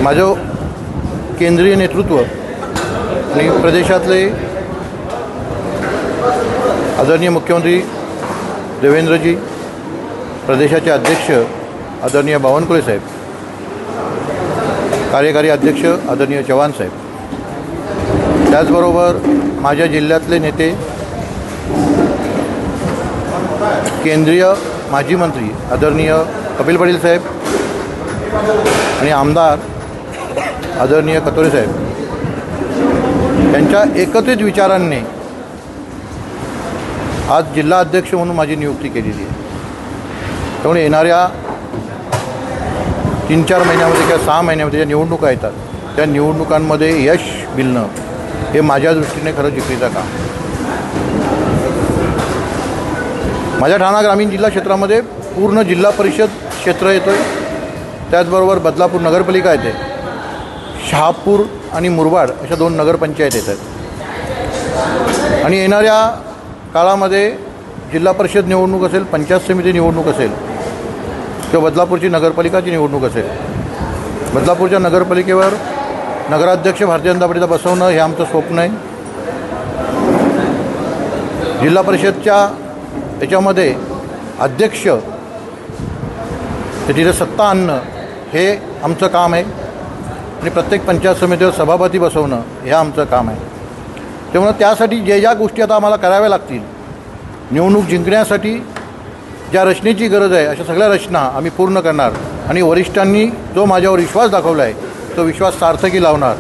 माझं केंद्रीय नेतृत्व आणि प्रदेशातले आदरणीय मुख्यमंत्री देवेंद्रजी, प्रदेशाचे अध्यक्ष आदरणीय बावनकुळे साहेब, कार्यकारी अध्यक्ष आदरणीय चव्हाण साहेब, त्याचबरोबर माझ्या जिल्ह्यातले नेते केंद्रीय माजी मंत्री आदरणीय कपिल पाटील साहेब आणि आमदार आदरणीय कतोरे साहेब यांच्या एकत्रित विचारांनी आज जिल्हा अध्यक्ष म्हणून माझी नियुक्ती केलेली आहे। त्यामुळे येणाऱ्या 3-4 महिन्यामध्ये किंवा 6 महिन्यामध्ये ज्या निवडणुका येतात त्या निवडणुकांमध्ये यश मिळणं हे माझ्या दृष्टीने खरं जिकरीचं काम। माझ्या ठाणा ग्रामीण जिल्हा क्षेत्रामध्ये पूर्ण जिल्हा परिषद क्षेत्र येतो आहे, त्याचबरोबर बदलापूर नगरपालिका येते, शहापूर आणि मुरबाड अशा 2 नगरपंचायत येतात आणि येणाऱ्या काळामध्ये जिल्हा परिषद निवडणूक असेल, पंचायत समिती निवडणूक असेल किंवा बदलापूरची नगरपालिकाची निवडणूक असेल, बदलापूरच्या नगरपालिकेवर नगराध्यक्ष भारतीय जनता पार्टीचा बसवणं हे आमचं स्वप्न आहे। जिल्हा परिषदच्या याच्यामध्ये अध्यक्ष तिथे सत्ता आणणं हे आमचं काम आहे आणि प्रत्येक पंचायत समितीवर सभापती बसवणं हे आमचं काम आहे। त्यामुळे त्यासाठी ज्या गोष्टी आता आम्हाला कराव्या लागतील, निवडणूक जिंकण्यासाठी ज्या रचनेची गरज आहे अशा सगळ्या रचना आम्ही पूर्ण करणार आणि वरिष्ठांनी जो माझ्यावर विश्वास दाखवला आहे तो विश्वास सार्थकी लावणार,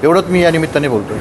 एवढंच मी या निमित्ताने बोलतो।